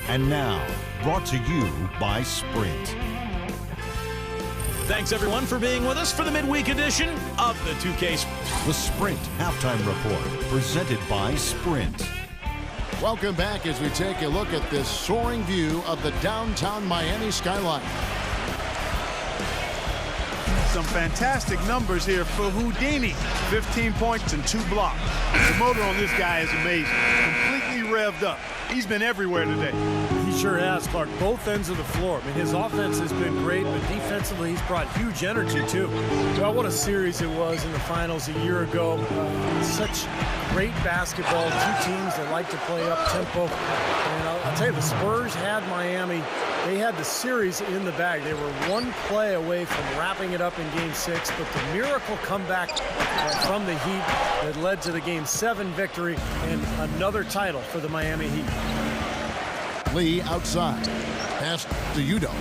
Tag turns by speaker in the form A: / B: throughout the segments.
A: And now, brought to you by Sprint.
B: Thanks, everyone, for being with us for the midweek edition of the 2K.
A: The Sprint Halftime Report, presented by Sprint.
C: Welcome back as we take a look at this soaring view of the downtown Miami skyline.
D: Some fantastic numbers here for Houdini. 15 points and 2 blocks. The motor on this guy is amazing. Completely revved up. He's been everywhere today.
E: He sure has, Clark. Both ends of the floor. I mean, his offense has been great, but defensively he's brought huge energy, too. Well, what a series it was in the finals a year ago. Such great basketball. Two teams that like to play up-tempo. And I'll tell you, the Spurs had Miami. They had the series in the bag. They were one play away from wrapping it up in Game 6, but the miracle comeback from the Heat that led to the Game 7 victory and another title for the Miami Heat.
C: Lee outside. Pass to Udo.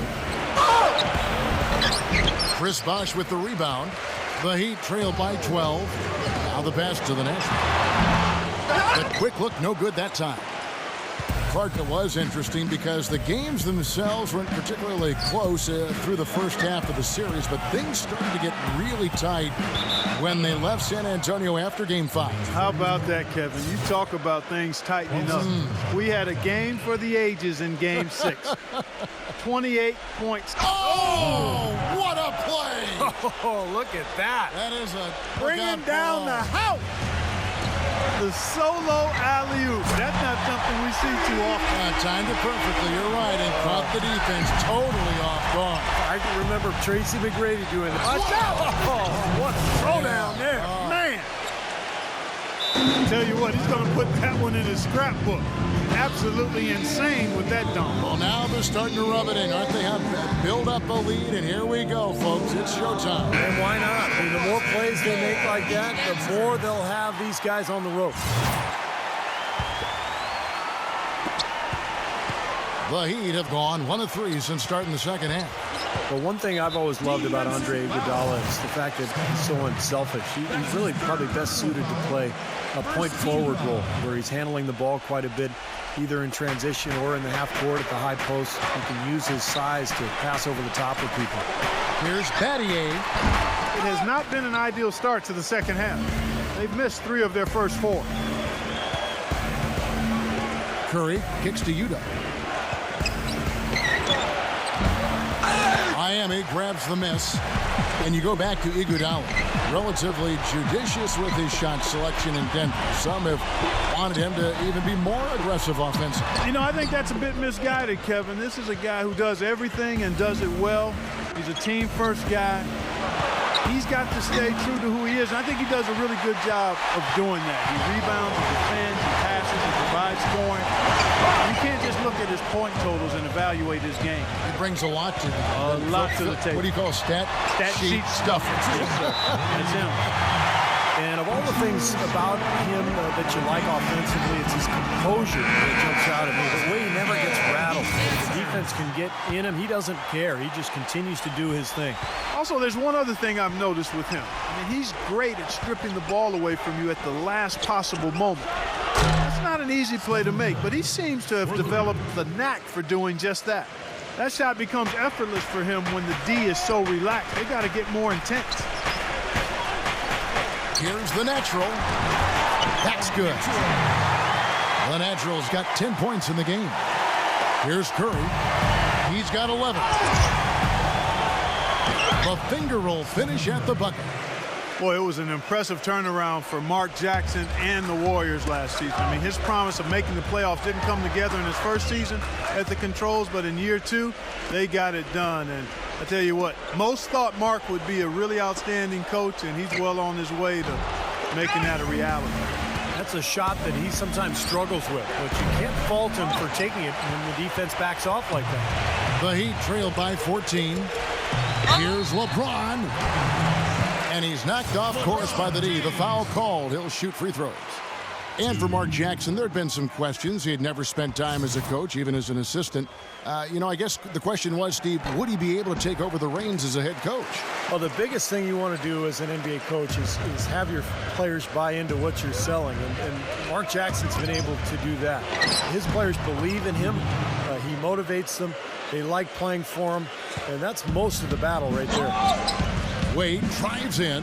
C: Chris Bosh with the rebound. The Heat trail by 12. Now the pass to the National. The quick look, no good that time. Clark, it was interesting because the games themselves weren't particularly close through the first half of the series, but things started to get really tight when they left San Antonio after Game 5.
D: How about that, Kevin? You talk about things tightening up. We had a game for the ages in Game 6. 28 points.
C: Oh, what a play!
E: Oh, look at that.
C: That is a
D: Bringing down the house. The solo alley-oop. That's not something we see too often.
C: Timed it perfectly, you're right, and caught the defense totally off guard.
E: I can remember Tracy McGrady doing that.
D: Watch out!
E: Oh, what a throwdown there.
D: Man! I tell you what, he's going to put that one in his scrapbook. Absolutely insane with that dunk.
C: Well, now they're starting to rub it in, aren't they? Build up a lead, and here we go, folks. It's showtime.
E: And why not? I mean, the more plays they make like that, the more they'll have these guys on the rope.
C: The Heat have gone 1 of 3 since starting the second half.
E: But one thing I've always loved about Andre Iguodala is the fact that he's so unselfish. He's really probably best suited to play a point forward role where he's handling the ball quite a bit, either in transition or in the half court at the high post. He can use his size to pass over the top of people.
C: Here's Battier.
D: It has not been an ideal start to the second half. They've missed 3 of their first 4.
C: Curry kicks to Udo. Miami grabs the miss, and you go back to Iguodala. Relatively judicious with his shot selection in Denver. Some have wanted him to even be more aggressive offensively.
D: You know, I think that's a bit misguided, Kevin. This is a guy who does everything and does it well. He's a team-first guy. He's got to stay true to who he is, and I think he does a really good job of doing that. He rebounds, he defends, he passes, he provides scoring. You can't just look at his point totals and evaluate his game.
C: He brings a lot to
D: the table.
C: What do you call stat sheet stuff?
D: Yes, sir. That's him.
E: And of all the things about him that you like offensively, it's his composure that jumps out at me. The way he never gets rattled. If the defense can get in him, he doesn't care. He just continues to do his thing.
D: Also, there's one other thing I've noticed with him. I mean, he's great at stripping the ball away from you at the last possible moment. It's not an easy play to make, but he seems to have developed the knack for doing just that. That shot becomes effortless for him when the D is so relaxed. They got to get more intense.
C: Here's the natural. That's good. The natural's got 10 points in the game. Here's Curry. He's got 11. The finger roll finish at the bucket.
D: Boy, it was an impressive turnaround for Mark Jackson and the Warriors last season. I mean, his promise of making the playoffs didn't come together in his first season at the controls, but in year 2, they got it done. And I tell you what, most thought Mark would be a really outstanding coach, and he's well on his way to making that a reality.
E: That's a shot that he sometimes struggles with, but you can't fault him for taking it when the defense backs off like that.
C: The Heat trail by 14. Here's LeBron. And he's knocked off course by the D. The foul called. He'll shoot free throws. And for Mark Jackson, there had been some questions. He had never spent time as a coach, even as an assistant. I guess the question was, Steve, would he be able to take over the reins as a head coach?
E: Well, the biggest thing you want to do as an NBA coach is have your players buy into what you're selling. And Mark Jackson's been able to do that. His players believe in him. motivates them. They like playing for him, and that's most of the battle right there.
C: Wade drives in.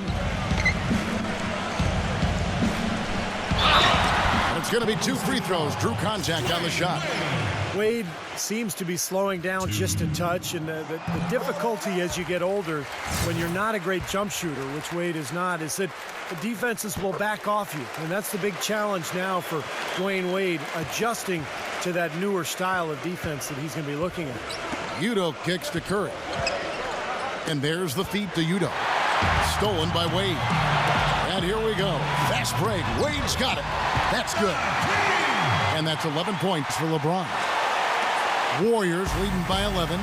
C: And it's going to be 2 free throws. Drew contact on the shot.
E: Wade seems to be slowing down just a touch, and the difficulty as you get older when you're not a great jump shooter, which Wade is not, is that the defenses will back off you. And that's the big challenge now for Dwayne Wade, adjusting to that newer style of defense that he's going to be looking at.
C: Udo kicks to Curry. And there's the feed to Udo. Stolen by Wade. And here we go. Fast break. Wade's got it. That's good. And that's 11 points for LeBron. Warriors leading by 11.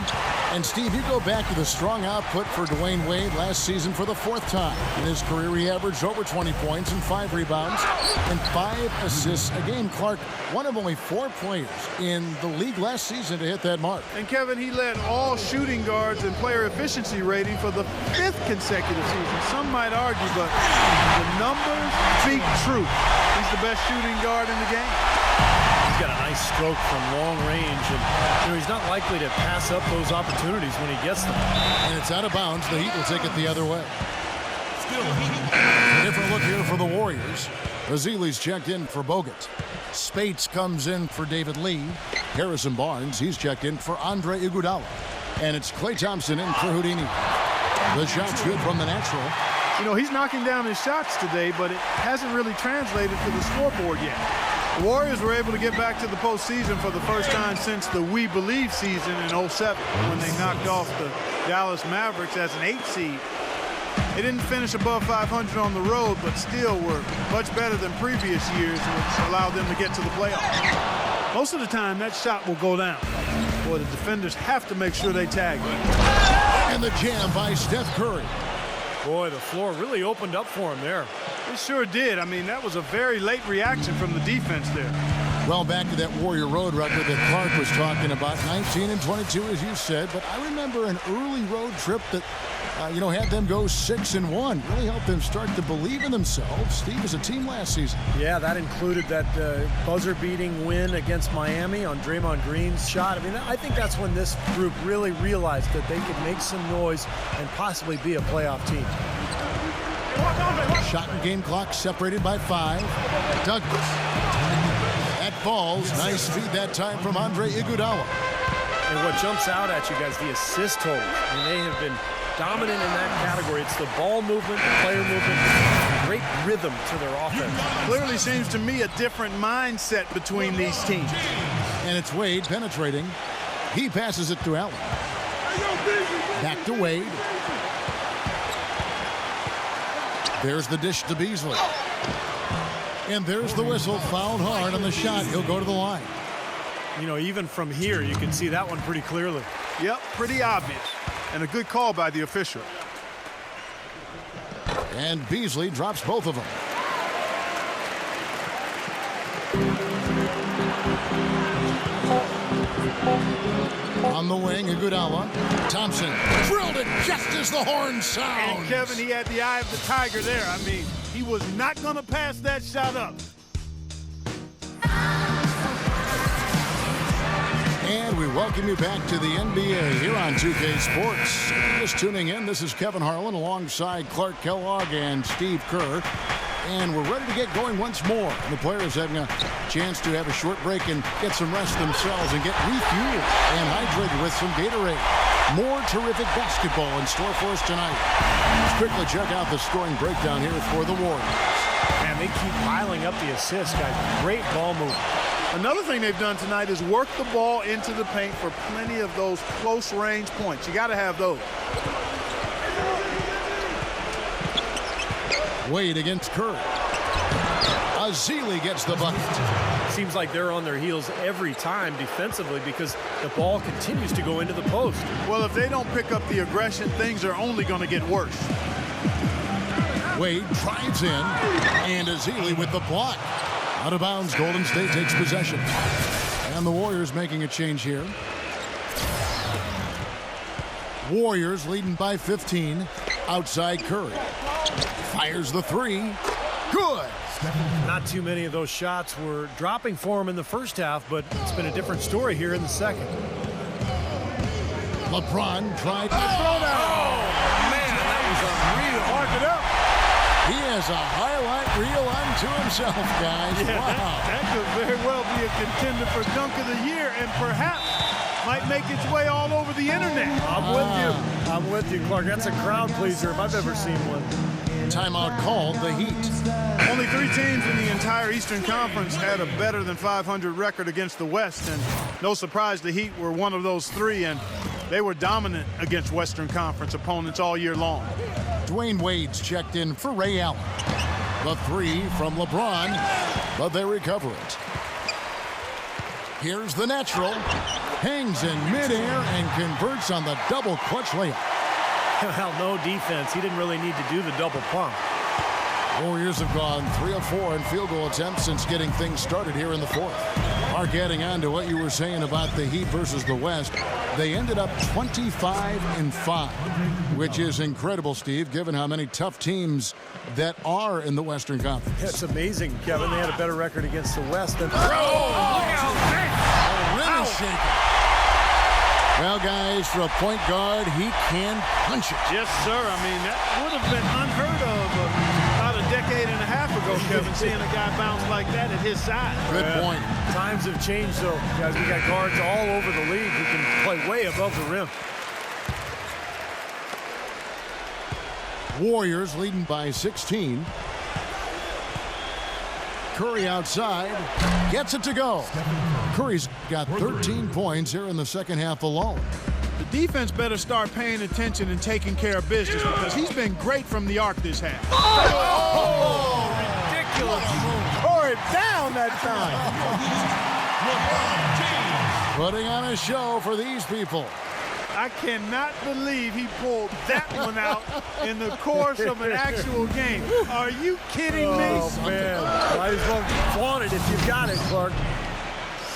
C: And Steve, you go back to the strong output for Dwayne Wade last season for the 4th time. In his career, he averaged over 20 points and 5 rebounds and 5 assists a game. Clark, one of only 4 players in the league last season to hit that mark.
D: And Kevin, he led all shooting guards and player efficiency rating for the 5th consecutive season. Some might argue, but the numbers speak truth. He's the best shooting guard in the game.
E: He's got a nice stroke from long range, and he's not likely to pass up those opportunities when he gets them.
C: And it's out of bounds. The Heat will take it the other way. Different look here for the Warriors. Bazili's checked in for Bogut. Spates comes in for David Lee. Harrison Barnes, he's checked in for Andre Iguodala. And it's Klay Thompson in for Houdini. The shot's good from the natural.
D: You know, he's knocking down his shots today, but it hasn't really translated to the scoreboard yet. The Warriors were able to get back to the postseason for the first time since the We Believe season in 07 when they knocked off the Dallas Mavericks as an 8 seed. They didn't finish above 500 on the road, but still were much better than previous years, which allowed them to get to the playoffs. Most of the time, that shot will go down. Boy, the defenders have to make sure they tag it.
C: And the jam by Steph Curry.
E: Boy, the floor really opened up for him there.
D: It sure did. I mean, that was a very late reaction from the defense there.
C: Well, back to that Warrior road record that Clark was talking about, 19 and 22, as you said. But I remember an early road trip that, had them go 6-1. Really helped them start to believe in themselves. Steve, as a team last season.
E: Yeah, that included that buzzer-beating win against Miami on Draymond Green's shot. I mean, I think that's when this group really realized that they could make some noise and possibly be a playoff team.
C: Shot and game clock separated by 5. Douglas. That falls. Nice feed that time from Andre Iguodala.
E: And what jumps out at you guys, the assist total. I mean, they have been dominant in that category. It's the ball movement, the player movement, great rhythm to their offense.
D: Clearly seems to me a different mindset between these teams.
C: And it's Wade penetrating. He passes it to Allen. Back to Wade. There's the dish to Beasley. And there's the whistle. Fouled hard on the shot. He'll go to the line.
E: You know, even from here, you can see that one pretty clearly.
D: Yep, pretty obvious. And a good call by the official.
C: And Beasley drops both of them. On the wing, Iguodala. Thompson drilled it just as the horn sounds.
D: And Kevin, he had the eye of the tiger there. I mean, he was not going to pass that shot up.
C: And we welcome you back to the NBA here on 2K Sports. Just tuning in, this is Kevin Harlan alongside Clark Kellogg and Steve Kerr. And we're ready to get going once more. The players having a chance to have a short break and get some rest themselves and get refueled and hydrated with some Gatorade. More terrific basketball in store for us tonight. Let's quickly check out the scoring breakdown here for the Warriors.
E: Man, they keep piling up the assists, guys. Great ball movement.
D: Another thing they've done tonight is work the ball into the paint for plenty of those close-range points. You got to have those.
C: Wade against Curry. Azili gets the bucket.
E: Seems like they're on their heels every time defensively because the ball continues to go into the post.
D: Well, if they don't pick up the aggression, things are only going to get worse.
C: Wade drives in, and Azili with the block. Out of bounds, Golden State takes possession. And the Warriors making a change here. Warriors leading by 15. Outside Curry. Fires the 3. Good.
E: Not too many of those shots were dropping for him in the first half, but it's been a different story here in the second.
C: LeBron tried to
E: throw down. Oh, man, that was unreal.
D: Mark it up.
C: He has a highlight reel unto himself, guys.
D: Yeah,
C: Wow.
D: that could very well be a contender for Dunk of the Year and perhaps might make its way all over the internet.
E: I'm with you. I'm with you, Clark. That's a crowd pleaser if I've ever seen one.
C: Timeout called, the Heat.
D: Only 3 teams in the entire Eastern Conference had a better than 500 record against the West, and no surprise the Heat were one of those 3, and they were dominant against Western Conference opponents all year long.
C: Dwayne Wade's checked in for Ray Allen. The 3 from LeBron, but they recover it. Here's the natural. Hangs in midair and converts on the double clutch layup.
E: Well, no defense. He didn't really need to do the double pump.
C: Warriors have gone 3 of 4 in field goal attempts since getting things started here in the 4th. Mark, adding on to what you were saying about the Heat versus the West, they ended up 25-5, which is incredible, Steve, given how many tough teams that are in the Western Conference.
E: It's amazing, Kevin. They had a better record against the West than...
C: Oh, look out! Rim is shaking. Well, guys, for a point guard, he can punch it.
D: Yes, sir. I mean, that would have been unheard of about a decade and a half ago, Kevin, seeing a guy bounce like that at his size.
C: Good point.
E: Times have changed, though. Guys, we got guards all over the league who can play way above the rim.
C: Warriors leading by 16. Curry outside, gets it to go. Curry's got 13 points here in the second half alone.
D: The defense better start paying attention and taking care of business because he's been great from the arc this half.
E: Oh, ridiculous.
D: Tore it down that time.
C: Putting on a show for these people.
D: I cannot believe he pulled that one out in the course of an actual game. Are you kidding me?
E: Oh, man. Might as well flaunt it if you've got it, Clark.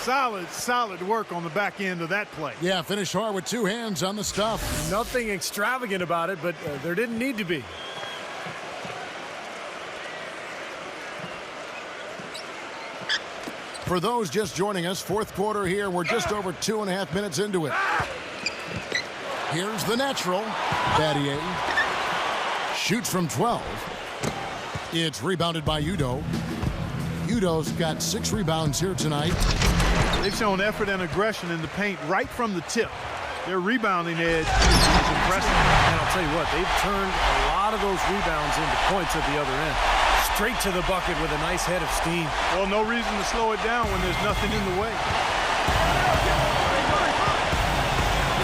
D: Solid work on the back end of that play.
C: Yeah, finished hard with 2 hands on the stuff.
E: Nothing extravagant about it, but there didn't need to be.
C: For those just joining us, 4th quarter here. We're just over 2.5 minutes into it. Here's the natural. Battier shoots from 12. It's rebounded by Udo. Udo's got 6 rebounds here tonight.
D: They've shown effort and aggression in the paint right from the tip. Their rebounding edge is impressive.
E: And I'll tell you what, they've turned a lot of those rebounds into points at the other end. Straight to the bucket with a nice head of steam.
D: Well, no reason to slow it down when there's nothing in the way.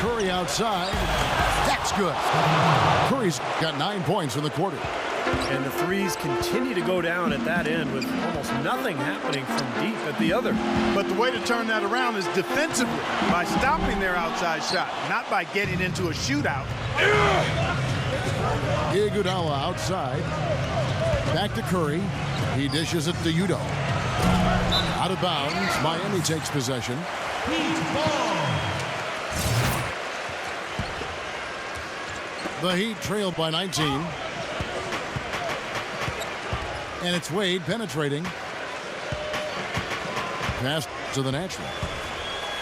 C: Curry outside. That's good. Curry's got 9 points in the quarter.
E: And the threes continue to go down at that end with almost nothing happening from deep at the other.
D: But the way to turn that around is defensively, by stopping their outside shot, not by getting into a shootout.
C: Iguodala outside. Back to Curry. He dishes it to Udo. Out of bounds. Miami takes possession. The Heat trailed by 19. And it's Wade penetrating. Pass to the natural.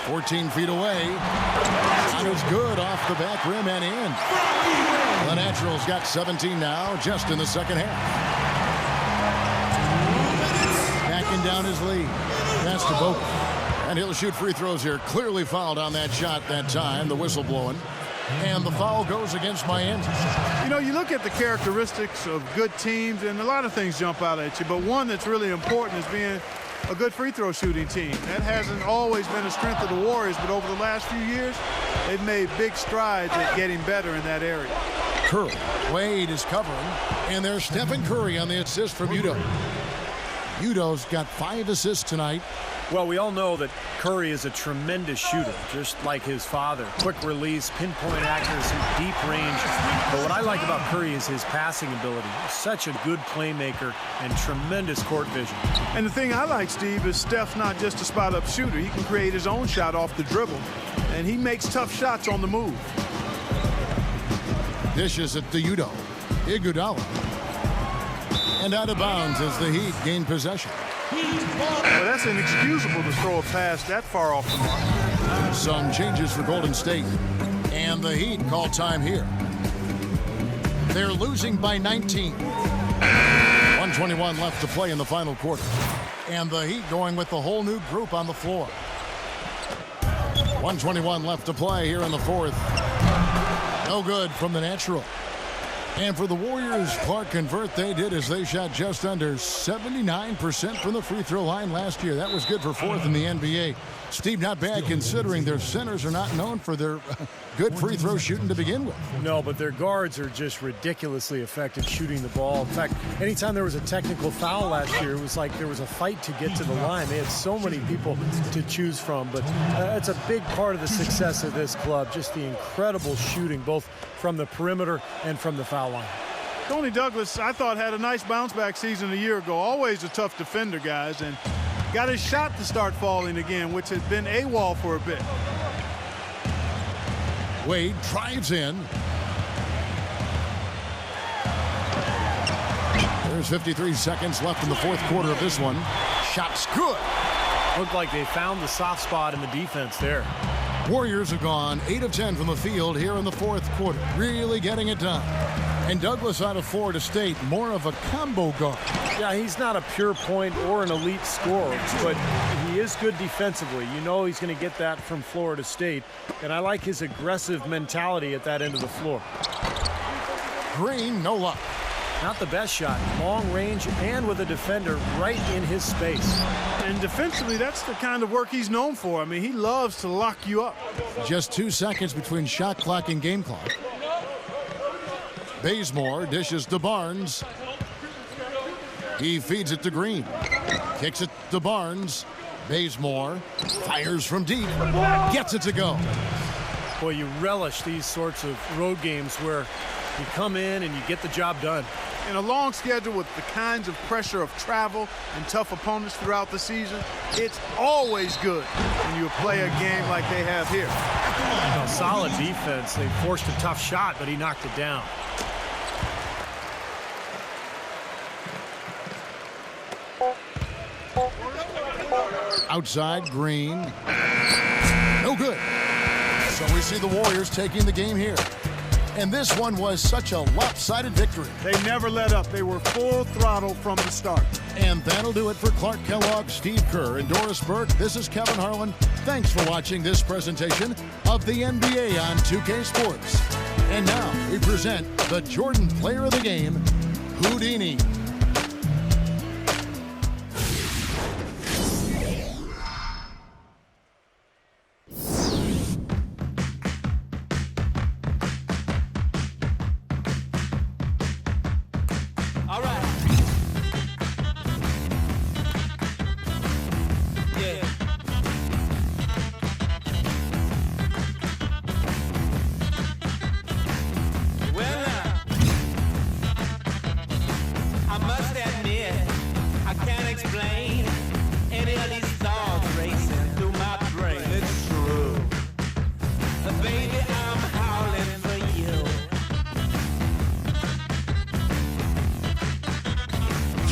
C: 14 feet away. Shot is good off the back rim and in. The natural's got 17 now, just in the second half. Backing down his lead. Pass to Bogut. And he'll shoot free throws here. Clearly fouled on that shot that time. The whistle blowing. And the foul goes against Miami.
D: You know, you look at the characteristics of good teams, and a lot of things jump out at you, but one that's really important is being a good free throw shooting team. That hasn't always been a strength of the Warriors, but over the last few years, they've made big strides at getting better in that area.
C: Curry. Wade is covering, and there's Stephen Curry on the assist from Udo. Udo's got 5 assists tonight.
E: Well, we all know that Curry is a tremendous shooter, just like his father. Quick release, pinpoint accuracy, deep range. But what I like about Curry is his passing ability. Such a good playmaker and tremendous court vision.
D: And the thing I like, Steve, is Steph's not just a spot-up shooter. He can create his own shot off the dribble, and he makes tough shots on the move.
C: Dishes it to Udo. Iguodala. And out of bounds as the Heat gain possession.
D: Well, that's inexcusable to throw a pass that far off the mark.
C: Some changes for Golden State. And the Heat call time here. They're losing by 19. 121 left to play in the final quarter. And the Heat going with the whole new group on the floor. 121 left to play here in the fourth. No good from the natural. And for the Warriors, Clark and Vert, they did as they shot just under 79% from the free throw line last year. That was good for fourth in the NBA. Steve, not bad considering their centers are not known for their good free throw shooting to begin with.
E: No, but their guards are just ridiculously effective shooting the ball. In fact, anytime there was a technical foul last year, it was like there was a fight to get to the line. They had so many people to choose from, but it's a big part of the success of this club, just the incredible shooting, both from the perimeter and from the foul line.
D: Tony Douglas, I thought, had a nice bounce-back season a year ago. Always a tough defender, guys, and got his shot to start falling again, which has been AWOL for a bit.
C: Wade drives in. There's 53 seconds left in the fourth quarter of this one. Shot's good.
E: Looked like they found the soft spot in the defense there.
C: Warriors have gone 8 of 10 from the field here in the fourth quarter, really getting it done. And Douglas out of Florida State, more of a combo guard.
E: Yeah, he's not a pure point or an elite scorer, but he is good defensively. You know he's going to get that from Florida State, and I like his aggressive mentality at that end of the floor.
C: Green, no luck.
E: Not the best shot. Long range and with a defender right in his space.
D: And defensively, that's the kind of work he's known for. I mean, he loves to lock you up.
C: Just 2 seconds between shot clock and game clock. Bazemore dishes to Barnes. He feeds it to Green. Kicks it to Barnes. Bazemore fires from deep. Gets it to go.
E: Boy, you relish these sorts of road games where you come in and you get the job done.
D: In a long schedule with the kinds of pressure of travel and tough opponents throughout the season, it's always good when you play a game like they have here.
E: A solid defense. They forced a tough shot, but he knocked it down.
C: Outside, Green. No good. So we see the Warriors taking the game here. And this one was such a lopsided victory.
D: They never let up. They were full throttle from the start.
C: And that'll do it for Clark Kellogg, Steve Kerr, and Doris Burke. This is Kevin Harlan. Thanks for watching this presentation of the NBA on 2K Sports. And now we present the Jordan Player of the Game, Houdini.